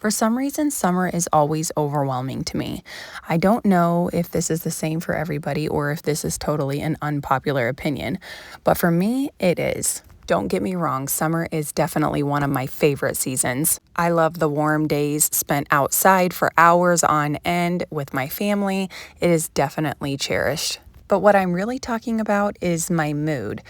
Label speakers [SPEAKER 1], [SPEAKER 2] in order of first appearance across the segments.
[SPEAKER 1] For some reason, summer is always overwhelming to me. I don't know if this is the same for everybody or if this is totally an unpopular opinion, but for me, it is. Don't get me wrong, summer is definitely one of my favorite seasons. I love the warm days spent outside for hours on end with my family. It is definitely cherished. But what I'm really talking about is my mood.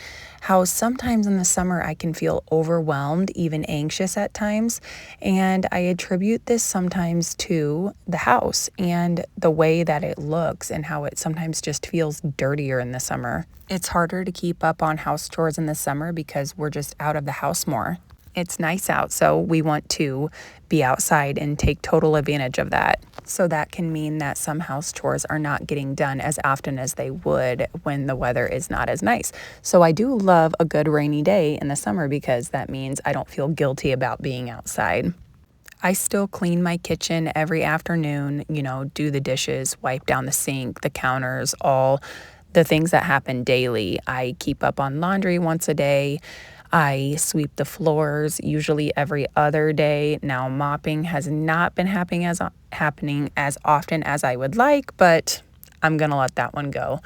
[SPEAKER 1] How sometimes in the summer I can feel overwhelmed, even anxious at times. And I attribute this sometimes to the house and the way that it looks and how it sometimes just feels dirtier in the summer. It's harder to keep up on house chores in the summer because we're just out of the house more. It's nice out, so we want to be outside and take total advantage of that. So that can mean that some house chores are not getting done as often as they would when the weather is not as nice. So I do love a good rainy day in the summer because that means I don't feel guilty about being outside. I still clean my kitchen every afternoon, do the dishes, wipe down the sink, the counters, all the things that happen daily. I keep up on laundry once a day. I sweep the floors usually every other day. Now, mopping has not been happening as often as I would like, but I'm going to let that one go.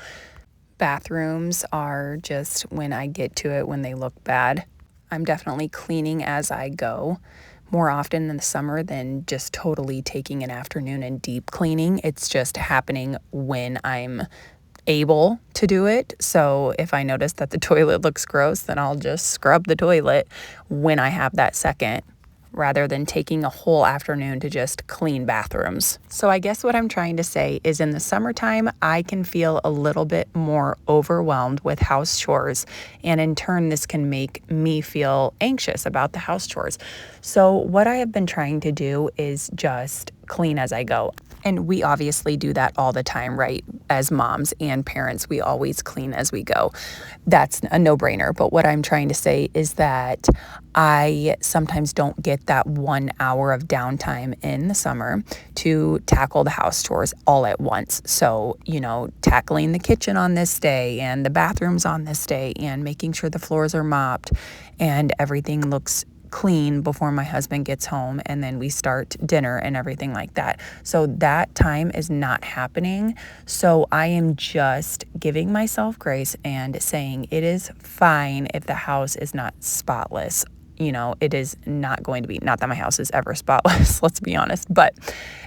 [SPEAKER 1] Bathrooms are just when I get to it when they look bad. I'm definitely cleaning as I go more often in the summer than just totally taking an afternoon and deep cleaning. It's just happening when I'm able to do it. So if I notice that the toilet looks gross, then I'll just scrub the toilet when I have that second, rather than taking a whole afternoon to just clean bathrooms. So I guess what I'm trying to say is in the summertime, I can feel a little bit more overwhelmed with house chores. And in turn, this can make me feel anxious about the house chores. So what I have been trying to do is just clean as I go. And we obviously do that all the time, right? As moms and parents, we always clean as we go. That's a no-brainer. But what I'm trying to say is that I sometimes don't get that 1 hour of downtime in the summer to tackle the house chores all at once. So, tackling the kitchen on this day and the bathrooms on this day and making sure the floors are mopped and everything looks clean before my husband gets home, and then we start dinner and everything like that. So that time is not happening. So I am just giving myself grace and saying it is fine if the house is not spotless. It is not going to be, not that my house is ever spotless, let's be honest, but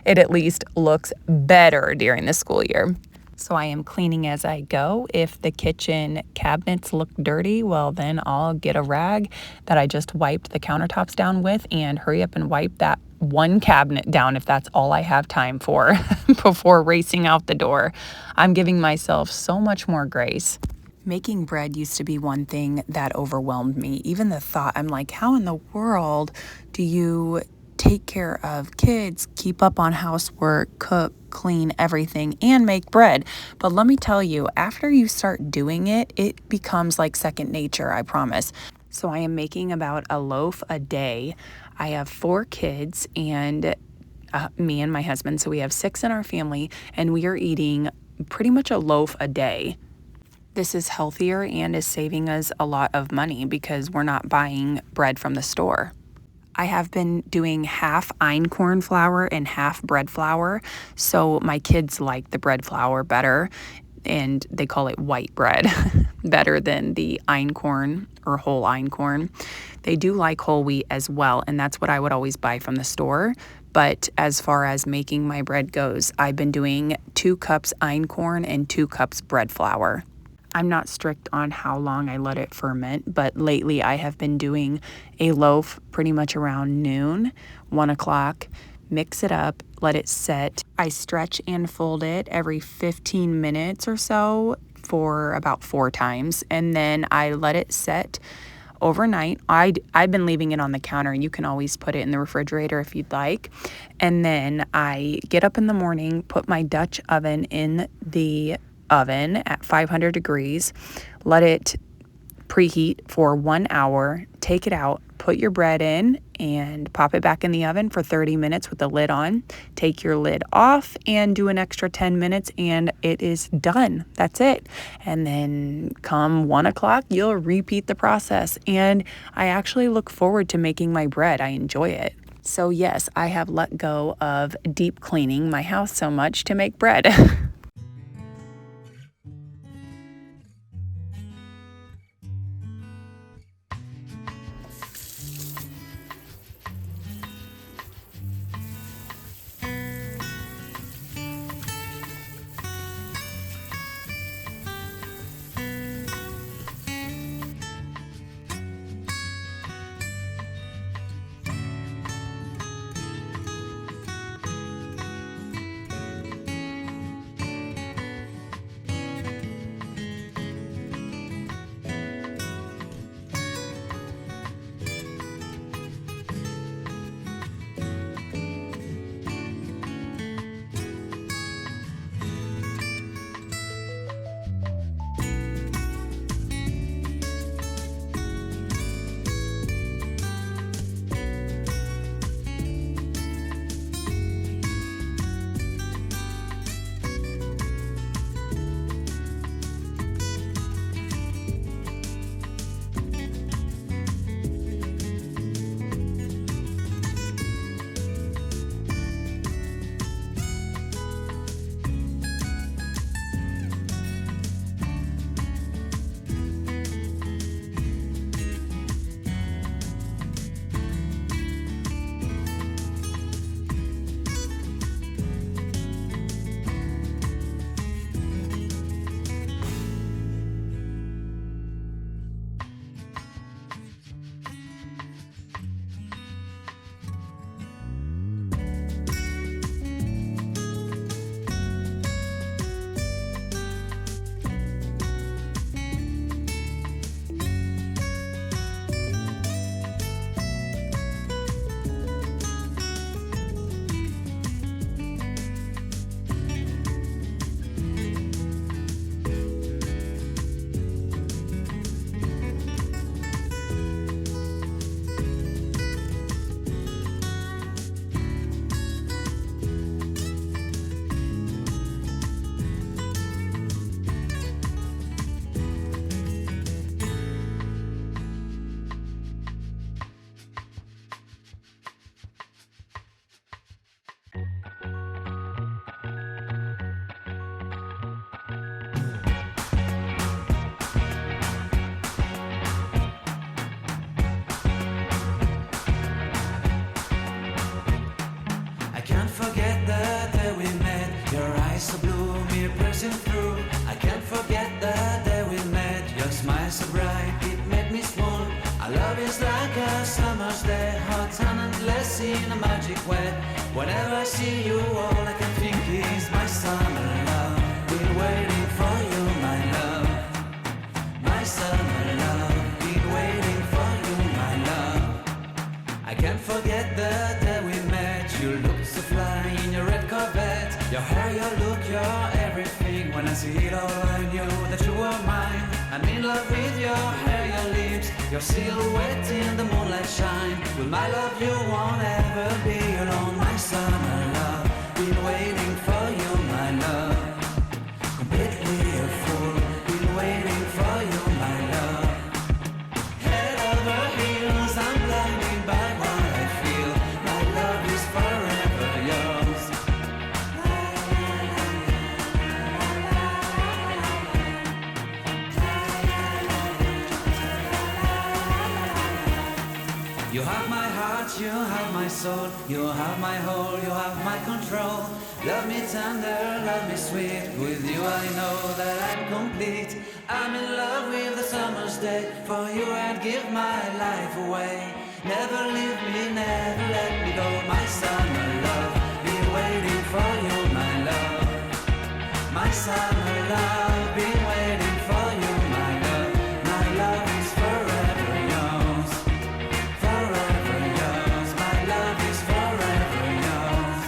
[SPEAKER 1] it at least looks better during the school year. So I am cleaning as I go. If the kitchen cabinets look dirty, well, then I'll get a rag that I just wiped the countertops down with and hurry up and wipe that one cabinet down if that's all I have time for before racing out the door. I'm giving myself so much more grace. Making bread used to be one thing that overwhelmed me. Even the thought, I'm like, how in the world do you take care of kids, keep up on housework, cook, clean everything, and make bread? But let me tell you, after you start doing it, it becomes like second nature, I promise. So I am making about a loaf a day. I have 4 kids and me and my husband, so we have 6 in our family, and we are eating pretty much a loaf a day. This is healthier and is saving us a lot of money because we're not buying bread from the store. I have been doing half einkorn flour and half bread flour, so my kids like the bread flour better, and they call it white bread better than the einkorn or whole einkorn. They do like whole wheat as well, and that's what I would always buy from the store. But as far as making my bread goes, I've been doing 2 cups einkorn and 2 cups bread flour. I'm not strict on how long I let it ferment, but lately I have been doing a loaf pretty much around noon, 1 o'clock, mix it up, let it set. I stretch and fold it every 15 minutes or so for about 4 times, and then I let it set overnight. I've been leaving it on the counter. You can always put it in the refrigerator if you'd like. And then I get up in the morning, put my Dutch oven in the oven at 500 degrees, let it preheat for 1 hour, take it out, put your bread in and pop it back in the oven for 30 minutes with the lid on. Take your lid off and do an extra 10 minutes and it is done. That's it. And then come 1 o'clock, you'll repeat the process. And I actually look forward to making my bread. I enjoy it. So, yes, I have let go of deep cleaning my house so much to make bread.
[SPEAKER 2] I can't forget the day we met. Your eyes so blue, me piercing through. I can't forget the day we met. Your smile so bright, it made me swoon. Our love is like a summer's day, hot and endless in a magic way. Whenever I see you, all I can think is my summer love. Been waiting for you, my love. My summer love. Been waiting for you, my love. I can't forget the day we met. You looked so fly in your red Corvette. Your hair, your look, your everything. When I see it all, I knew that you were mine. I'm in love with your hair, your lips, your silhouette in the moonlight shine. With my love, you won't ever be alone. My summer love, been waiting for you, my love. Completely a fool, been waiting for you, my love. Head over heels, I'm blinded by what I feel. My love is forever yours. You have my heart, you have my soul, you have my whole, you have my control. Love me tender, love me sweet. With you I know that I'm complete. I'm in love with the summer's day. For you I'd give my life away. Never leave me, never let me go. My summer love, been waiting for you, my love. My summer love, been waiting for you, my love. My love is forever yours. Forever yours. My love is forever yours.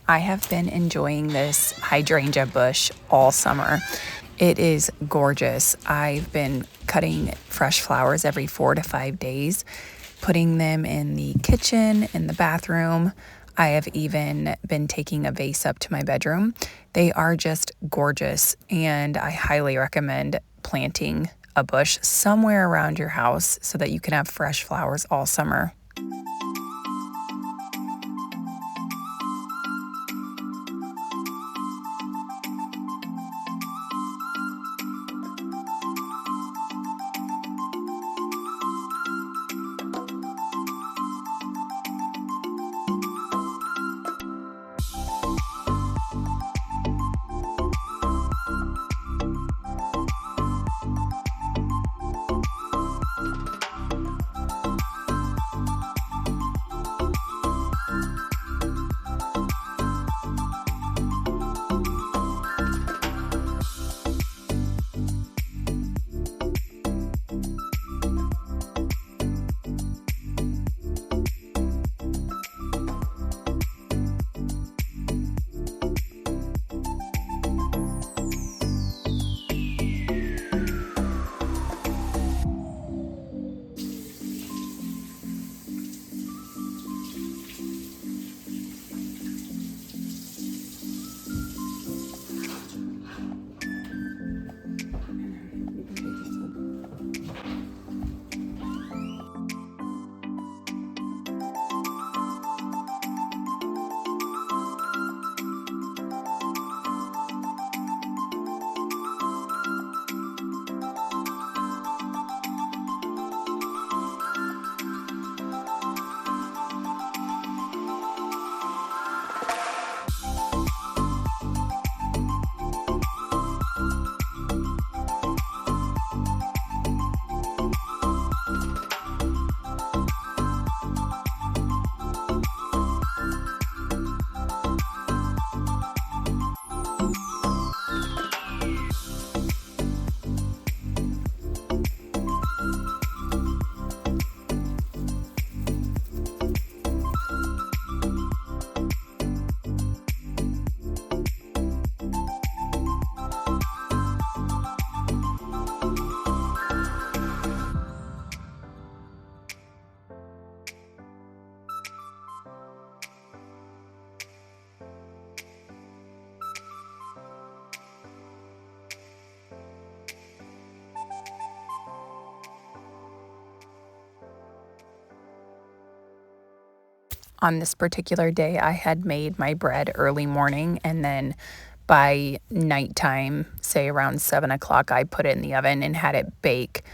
[SPEAKER 1] I have been enjoying this hydrangea bush all summer. It is gorgeous. I've been cutting fresh flowers every 4 to 5 days, putting them in the kitchen, in the bathroom. I have even been taking a vase up to my bedroom. They are just gorgeous, and I highly recommend planting a bush somewhere around your house so that you can have fresh flowers all summer. On this particular day, I had made my bread early morning, and then by nighttime, say around 7 o'clock, I put it in the oven and had it bake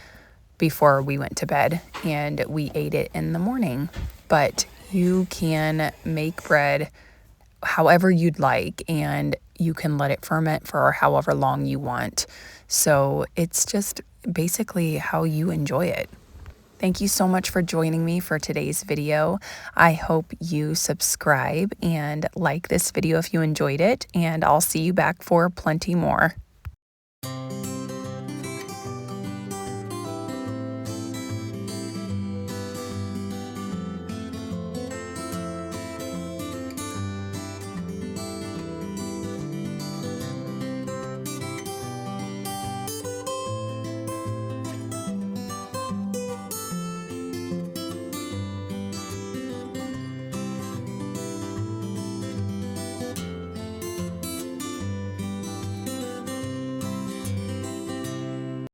[SPEAKER 1] before we went to bed, and we ate it in the morning. But you can make bread however you'd like, and you can let it ferment for however long you want. So it's just basically how you enjoy it. Thank you so much for joining me for today's video. I hope you subscribe and like this video if you enjoyed it, and I'll see you back for plenty more.